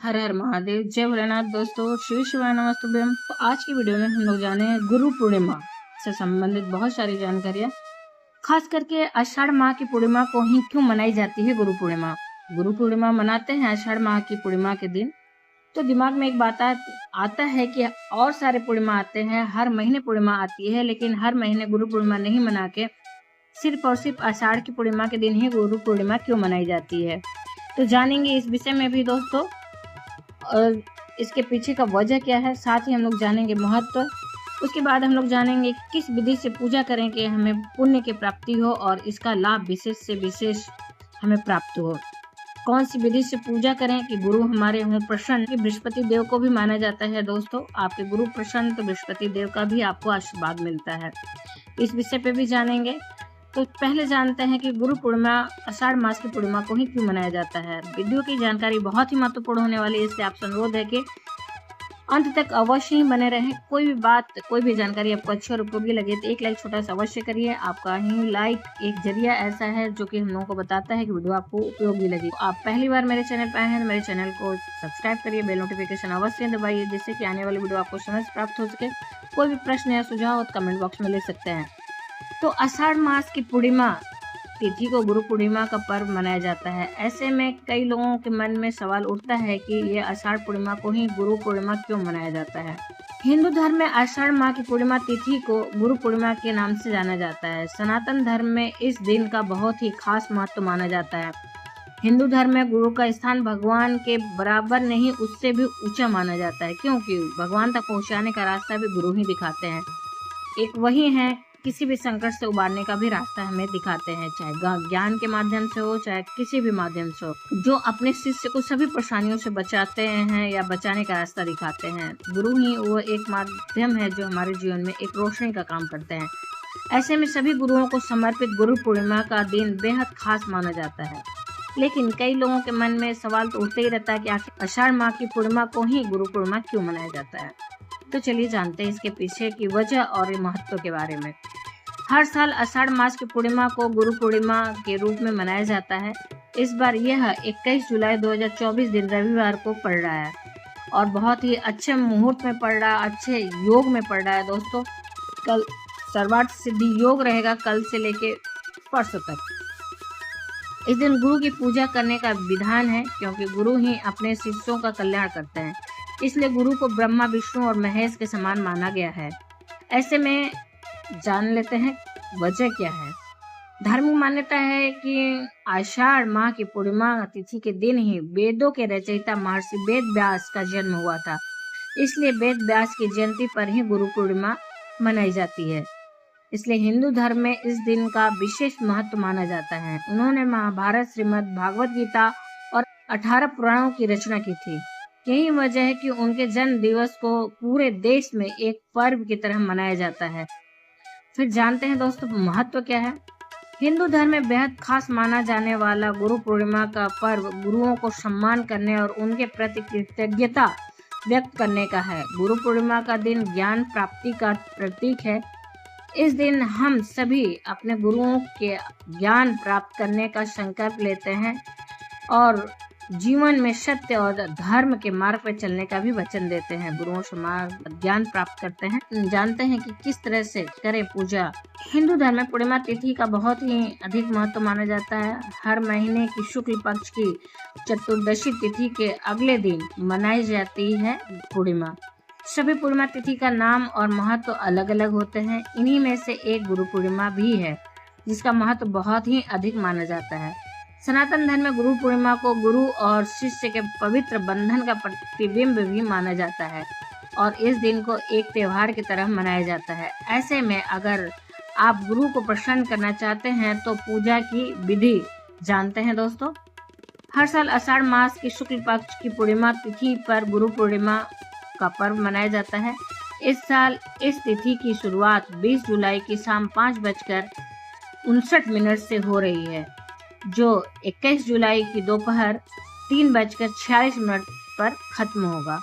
हर हर महादेव, जय भोलेनाथ। दोस्तों, श्री शिवाय नमस्तुभ्यम। तो आज की वीडियो में हम लोग जाने गुरु पूर्णिमा से संबंधित बहुत सारी जानकारियां, खास करके आषाढ़ माह की पूर्णिमा को ही क्यों मनाई जाती है गुरु पूर्णिमा। गुरु पूर्णिमा मनाते हैं आषाढ़ माह की पूर्णिमा के दिन। तो दिमाग में एक बात आता है कि और सारे पूर्णिमा आते हैं, हर महीने पूर्णिमा आती है, लेकिन हर महीने गुरु पूर्णिमा नहीं मना के सिर्फ और सिर्फ आषाढ़ की पूर्णिमा के दिन ही गुरु पूर्णिमा क्यों मनाई जाती है। तो जानेंगे इस विषय में भी दोस्तों, और इसके पीछे का वजह क्या है। साथ ही हम लोग जानेंगे महत्व। उसके बाद हम लोग जानेंगे किस विधि से पूजा करें कि हमें पुण्य की प्राप्ति हो और इसका लाभ विशेष से विशेष हमें प्राप्त हो। कौन सी विधि से पूजा करें कि गुरु हमारे हों प्रसन्न। बृहस्पति देव को भी माना जाता है दोस्तों, आपके गुरु प्रसन्न तो बृहस्पति देव का भी आपको आशीर्वाद मिलता है। इस विषय पे भी जानेंगे। तो पहले जानते हैं कि गुरु पूर्णिमा आषाढ़ मास की पूर्णिमा को ही क्यों मनाया जाता है। वीडियो की जानकारी बहुत ही महत्वपूर्ण होने वाली है, इसलिए आपसे अनुरोध है कि अंत तक अवश्य ही बने रहें। कोई भी बात, कोई भी जानकारी आपको अच्छी और उपयोगी लगे तो एक लाइक छोटा सा अवश्य करिए। आपका ही लाइक एक जरिया ऐसा है जो कि हम लोगों को बताता है कि वीडियो आपको उपयोगी लगी। तो आप पहली बार मेरे चैनल पर आए हैं तो मेरे चैनल को सब्सक्राइब करिए, बेल नोटिफिकेशन अवश्य दबाइए, जिससे कि आने वाली वीडियो आपको समय से प्राप्त हो सके। कोई भी प्रश्न या सुझाव तो कमेंट बॉक्स में ले सकते हैं। तो आषाढ़ मास की पूर्णिमा तिथि को गुरु पूर्णिमा का पर्व मनाया जाता है। ऐसे में कई लोगों के मन में सवाल उठता है कि ये आषाढ़ पूर्णिमा को ही गुरु पूर्णिमा क्यों मनाया जाता है। हिंदू धर्म में आषाढ़ माह की पूर्णिमा तिथि को गुरु पूर्णिमा के नाम से जाना जाता है। सनातन धर्म में इस दिन का बहुत ही खास महत्व माना जाता है। हिंदू धर्म में गुरु का स्थान भगवान के बराबर नहीं, उससे भी ऊंचा माना जाता है, क्योंकि भगवान तक पहुँचाने का रास्ता भी गुरु ही दिखाते हैं। एक वही है, किसी भी संकट से उबारने का भी रास्ता हमें दिखाते हैं, चाहे ज्ञान के माध्यम से हो, चाहे किसी भी माध्यम से हो, जो अपने शिष्य को सभी परेशानियों से बचाते हैं या बचाने का रास्ता दिखाते हैं। गुरु ही वो एक माध्यम है जो हमारे जीवन में एक रोशनी का काम करते हैं। ऐसे में सभी गुरुओं को समर्पित गुरु पूर्णिमा का दिन बेहद खास माना जाता है। लेकिन कई लोगों के मन में सवाल तो उठते ही रहता है कि आखिर आषाढ़ माह की पूर्णिमा को ही गुरु पूर्णिमा क्यों मनाया जाता है। तो चलिए जानते हैं इसके पीछे की वजह और महत्व के बारे में। हर साल आषाढ़ मास की पूर्णिमा को गुरु पूर्णिमा के रूप में मनाया जाता है। इस बार यह 21 जुलाई 2024 दिन रविवार को पड़ रहा है और बहुत ही अच्छे मुहूर्त में पड़ रहा है, अच्छे योग में पड़ रहा है दोस्तों। कल सर्वार्थ सिद्धि योग रहेगा, कल से लेके परसों तक। इस दिन गुरु की पूजा करने का विधान है, क्योंकि गुरु ही अपने शिष्यों का कल्याण करते हैं। इसलिए गुरु को ब्रह्मा, विष्णु और महेश के समान माना गया है। ऐसे में जान लेते हैं वजह क्या है। धार्मिक मान्यता है कि आषाढ़ माह की पूर्णिमा तिथि के दिन ही वेदों के रचयिता महर्षि वेद व्यास का जन्म हुआ था। इसलिए वेद व्यास की जयंती पर ही गुरु पूर्णिमा मनाई जाती है। इसलिए हिंदू धर्म में इस दिन का विशेष महत्व माना जाता है। उन्होंने महाभारत, श्रीमद् भागवत गीता और 18 पुराणों की रचना की थी। यही वजह है कि उनके जन्म दिवस को पूरे देश में एक पर्व की तरह मनाया जाता है। फिर जानते हैं दोस्तों महत्व क्या है। हिंदू धर्म में बेहद खास माना जाने वाला गुरु पूर्णिमा का पर्व गुरुओं को सम्मान करने और उनके प्रति कृतज्ञता व्यक्त करने का है। गुरु पूर्णिमा का दिन ज्ञान प्राप्ति का प्रतीक है। इस दिन हम सभी अपने गुरुओं के ज्ञान प्राप्त करने का संकल्प लेते हैं और जीवन में सत्य और धर्म के मार्ग पर चलने का भी वचन देते हैं। गुरुओं से ज्ञान प्राप्त करते हैं। जानते हैं कि किस तरह से करें पूजा। हिंदू धर्म में पूर्णिमा तिथि का बहुत ही अधिक महत्व माना जाता है। हर महीने की शुक्ल पक्ष की चतुर्दशी तिथि के अगले दिन मनाई जाती है पूर्णिमा। सभी पूर्णिमा तिथि का नाम और महत्व अलग अलग होते हैं। इन्हीं में से एक गुरु पूर्णिमा भी है, जिसका महत्व बहुत ही अधिक माना जाता है। सनातन धर्म में गुरु पूर्णिमा को गुरु और शिष्य के पवित्र बंधन का प्रतिबिंब भी माना जाता है और इस दिन को एक त्योहार की तरह मनाया जाता है। ऐसे में अगर आप गुरु को प्रसन्न करना चाहते हैं तो पूजा की विधि जानते हैं दोस्तों। हर साल आषाढ़ मास की शुक्ल पक्ष की पूर्णिमा तिथि पर गुरु पूर्णिमा का पर्व मनाया जाता है। इस साल इस तिथि की शुरुआत 20 जुलाई की शाम 5:59 से हो रही है, जो 21 जुलाई की दोपहर 3:46 पर खत्म होगा।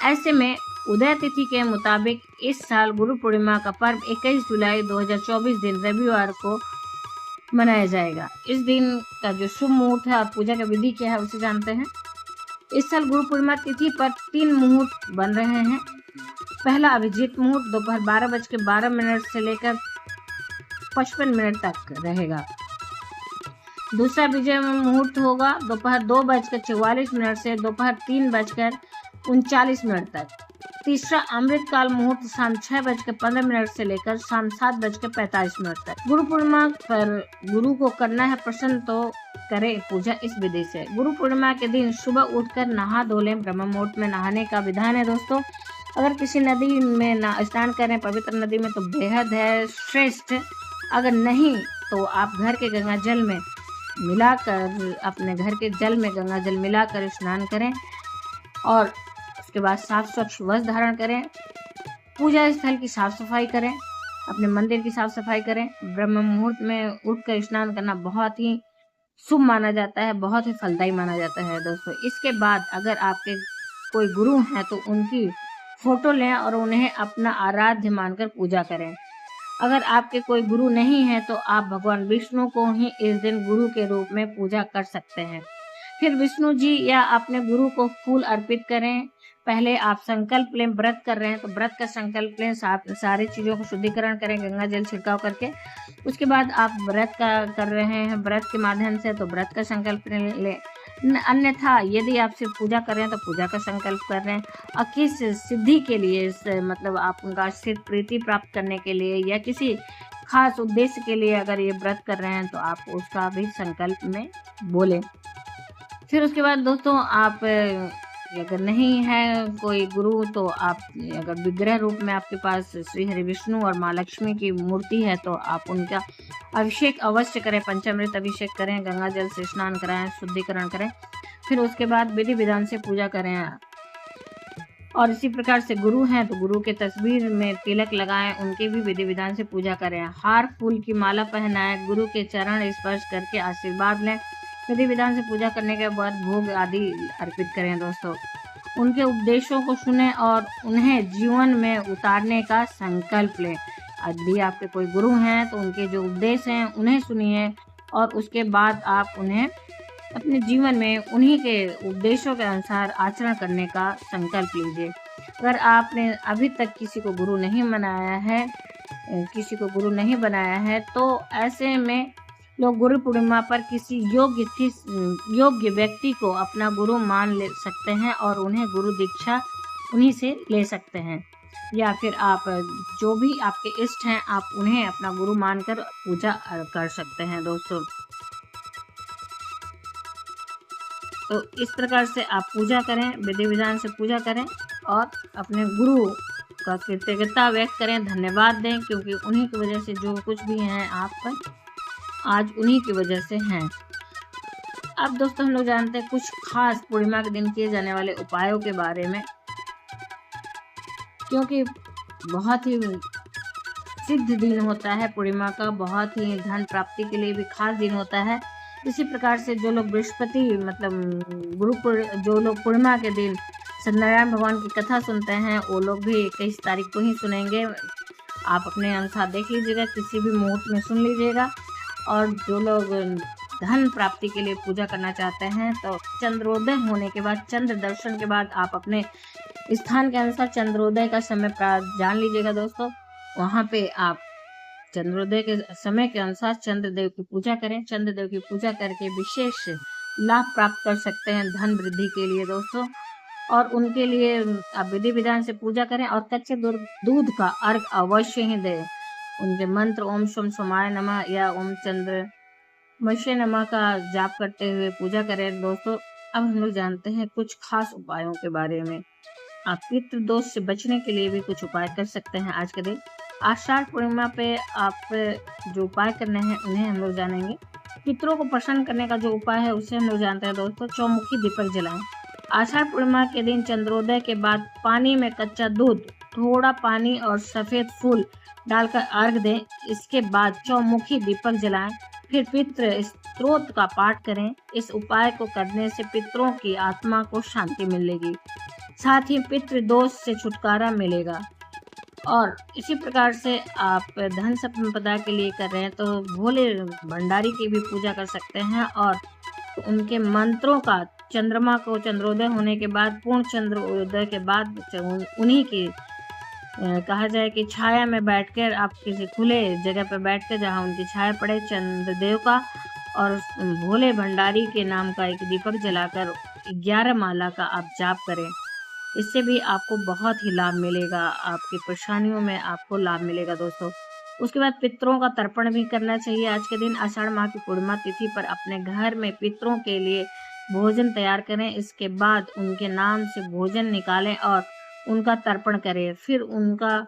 ऐसे में उदय तिथि के मुताबिक इस साल गुरु पूर्णिमा का पर्व 21 जुलाई 2024 दिन रविवार को मनाया जाएगा। इस दिन का जो शुभ मुहूर्त है और पूजा का विधि क्या है उसे जानते हैं। इस साल गुरु पूर्णिमा तिथि पर 3 मुहूर्त बन रहे हैं। पहला अभिजीत मुहूर्त दोपहर 12:12 से लेकर 55 मिनट तक रहेगा। दूसरा विजय मुहूर्त होगा दोपहर 2:44 से दोपहर 3:39 तक। तीसरा अमृतकाल मुहूर्त शाम 6:15 से लेकर शाम 7:45 तक। गुरु पूर्णिमा पर गुरु को करना है प्रसन्न तो करें पूजा इस विधि से। गुरु पूर्णिमा के दिन सुबह उठकर नहा धो लें। ब्रह्म मुहूर्त में नहाने का विधान है दोस्तों। अगर किसी नदी में स्नान करें पवित्र नदी में तो बेहद है श्रेष्ठ। अगर नहीं तो आप घर के गंगा जल में मिलाकर अपने घर के जल में गंगा जल मिलाकर स्नान करें और उसके बाद साफ स्वच्छ वस्त्र धारण करें। पूजा स्थल की साफ सफाई करें, अपने मंदिर की साफ सफाई करें। ब्रह्म मुहूर्त में उठकर स्नान करना बहुत ही शुभ माना जाता है, बहुत ही फलदायी माना जाता है दोस्तों। इसके बाद अगर आपके कोई गुरु हैं तो उनकी फोटो लें और उन्हें अपना आराध्य मानकर पूजा करें। अगर आपके कोई गुरु नहीं है तो आप भगवान विष्णु को ही इस दिन गुरु के रूप में पूजा कर सकते हैं। फिर विष्णु जी या अपने गुरु को फूल अर्पित करें। पहले आप संकल्प लें, व्रत कर रहे हैं तो व्रत का संकल्प लें, सारी चीज़ों को शुद्धिकरण करें गंगा जल छिड़काव करके। उसके बाद आप व्रत का कर रहे हैं व्रत के माध्यम से तो व्रत का संकल्प लें। अन्यथा यदि आप सिर्फ पूजा कर रहे हैं तो पूजा का संकल्प कर रहे हैं। और किस सिद्धि के लिए मतलब आप उनका सिद्ध प्रीति प्राप्त करने के लिए या किसी खास उद्देश्य के लिए अगर ये व्रत कर रहे हैं तो आप उसका भी संकल्प में बोलें। फिर उसके बाद दोस्तों आप अगर नहीं है कोई गुरु तो आप अगर विग्रह रूप में आपके पास श्री हरि विष्णु और माँ लक्ष्मी की मूर्ति है तो आप उनका अभिषेक अवश्य करें, पंचामृत अभिषेक करें, गंगा जल से स्नान कराएं, शुद्धिकरण करें। फिर उसके बाद विधि विधान से पूजा करें। और इसी प्रकार से गुरु हैं तो गुरु के तस्वीर में तिलक लगाएं, उनके भी विधि विधान से पूजा करें। हार फूल की माला पहनाएं, गुरु के चरण स्पर्श करके आशीर्वाद लें। विधि विधान से पूजा करने के बाद भोग आदि अर्पित करें दोस्तों। उनके उपदेशों को सुने और उन्हें जीवन में उतारने का संकल्प लें। यदि आपके कोई गुरु हैं तो उनके जो उपदेश हैं उन्हें सुनिए और उसके बाद आप उन्हें अपने जीवन में उन्हीं के उपदेशों के अनुसार आचरण करने का संकल्प लीजिए। अगर आपने अभी तक किसी को गुरु नहीं बनाया है तो ऐसे में लोग गुरु पूर्णिमा पर किसी योग्य व्यक्ति को अपना गुरु मान ले सकते हैं और उन्हें गुरु दीक्षा उन्हीं से ले सकते हैं। या फिर आप जो भी आपके इष्ट हैं आप उन्हें अपना गुरु मानकर पूजा कर सकते हैं दोस्तों। तो इस प्रकार से आप पूजा करें, विधि विधान से पूजा करें और अपने गुरु का कृतज्ञता व्यक्त करें, धन्यवाद दें, क्योंकि उन्हीं की वजह से जो कुछ भी हैं आप आज उन्हीं की वजह से हैं। अब दोस्तों हम लोग जानते हैं कुछ खास पूर्णिमा के दिन किए जाने वाले उपायों के बारे में, क्योंकि बहुत ही सिद्ध दिन होता है पूर्णिमा का, बहुत ही धन प्राप्ति के लिए भी खास दिन होता है। इसी प्रकार से जो लोग बृहस्पति मतलब जो लोग पूर्णिमा के दिन सत्यनारायण भगवान की कथा सुनते हैं वो लोग भी 21 तारीख को ही सुनेंगे। आप अपने अनुसार देख लीजिएगा, किसी भी मुहूर्त में सुन लीजिएगा। और जो लोग धन प्राप्ति के लिए पूजा करना चाहते हैं तो चंद्रोदय होने के बाद, चंद्र दर्शन के बाद आप अपने स्थान के अनुसार चंद्रोदय का समय जान लीजिएगा दोस्तों। वहाँ पे आप चंद्रोदय के समय के अनुसार चंद्रदेव की पूजा करें। चंद्रदेव की पूजा करके विशेष लाभ प्राप्त कर सकते हैं धन वृद्धि के लिए दोस्तों। और उनके लिए आप विधि विधान से पूजा करें और कच्चे दूध का अर्घ अवश्य ही दें। उनके मंत्र ओम सोम सोमाय नमः या ओम चंद्रमशे नमः का जाप करते हुए पूजा करें दोस्तों। अब हम लोग जानते हैं कुछ खास उपायों के बारे में। आप पितृ दोष से बचने के लिए भी कुछ उपाय कर सकते हैं आज के दिन। आषाढ़ पूर्णिमा पे आप जो उपाय करने हैं उन्हें हम लोग जानेंगे। पितरों को प्रसन्न करने का जो उपाय है उसे हम लोग जानते हैं दोस्तों। चौमुखी दीपक जलाएं। आषाढ़ पूर्णिमा के दिन चंद्रोदय के बाद पानी में कच्चा दूध, थोड़ा पानी और सफेद फूल डालकर अर्घ दें। इसके बाद चौमुखी दीपक जलाएं। फिर पितृ स्तोत्र का पाठ करें। इस उपाय को करने से पितरों की आत्मा को शांति मिलेगी, साथ ही पितृ दोष से छुटकारा मिलेगा। और इसी प्रकार से आप धन संपदा के लिए कर रहे हैं तो भोले भंडारी की भी पूजा कर सकते हैं और उनके मंत्रों का चंद्रमा को चंद्रोदय होने के बाद, पूर्ण चंद्रोदय के बाद उन्हीं की कहा जाए कि छाया में बैठकर आप किसी खुले जगह पर बैठकर जहाँ उनकी छाया पड़े, चंद्रदेव का और भोले भंडारी के नाम का एक दीपक जलाकर 11 माला का आप जाप करें। इससे भी आपको बहुत ही लाभ मिलेगा, आपकी परेशानियों में आपको लाभ मिलेगा दोस्तों। उसके बाद पितरों का तर्पण भी करना चाहिए आज के दिन। आषाढ़ माह की पूर्णिमा तिथि पर अपने घर में पितरों के लिए भोजन तैयार करें। इसके बाद उनके नाम से भोजन निकालें और उनका तर्पण करें। फिर उनका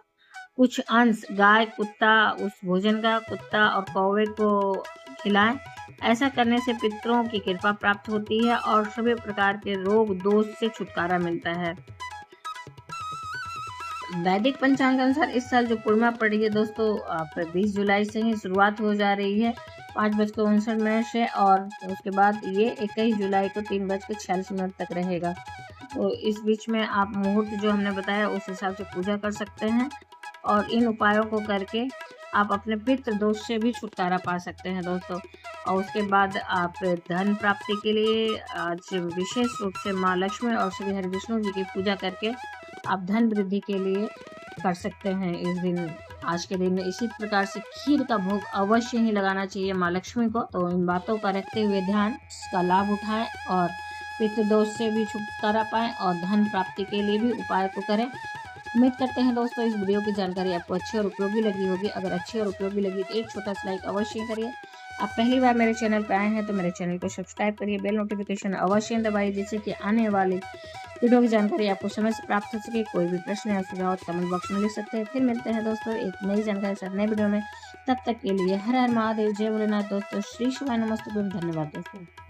कुछ अंश गाय, कुत्ता, उस भोजन का कुत्ता और कौवे को खिलाएं। ऐसा करने से पितरों की कृपा प्राप्त होती है और सभी प्रकार के रोग दोष से छुटकारा मिलता है। वैदिक पंचांग के अनुसार इस साल जो पूर्णिमा पड़ी है दोस्तों, 20 जुलाई से ही शुरुआत हो जा रही है 5:59 से, और उसके बाद ये 21 जुलाई को 3:46 तक रहेगा। तो इस बीच में आप मुहूर्त जो हमने बताया उस हिसाब से पूजा कर सकते हैं, और इन उपायों को करके आप अपने पितृ दोष से भी छुटकारा पा सकते हैं दोस्तों। और उसके बाद आप धन प्राप्ति के लिए आज विशेष रूप से माँ लक्ष्मी और श्री हरि विष्णु जी की पूजा करके आप धन वृद्धि के लिए कर सकते हैं इस दिन। आज के दिन इसी प्रकार से खीर का भोग अवश्य ही लगाना चाहिए माँ लक्ष्मी को। तो इन बातों का रखते हुए ध्यान, इसका लाभ उठाएं और पितृदोष से भी छुटकारा पाएं और धन प्राप्ति के लिए भी उपाय को करें। उम्मीद करते हैं दोस्तों इस वीडियो की जानकारी आपको अच्छी और उपयोगी लगी होगी। अगर अच्छी और उपयोगी लगी तो एक छोटा सा लाइक अवश्य करिए। आप पहली बार मेरे चैनल पर आए हैं तो मेरे चैनल को सब्सक्राइब करिए, बेल नोटिफिकेशन अवश्य दबाइए, जिससे कि आने वाली वीडियो की जानकारी आपको समय से प्राप्त हो सके। कोई भी प्रश्न या सुझाव कमेंट बॉक्स में लिख सकते हैं। फिर मिलते हैं दोस्तों एक नई जानकारी के साथ नए वीडियो में। तब तक के लिए हर हर महादेव, जय भोलेनाथ दोस्तों। श्री शिवाय नमस्तुभ्यं। धन्यवाद दोस्तों।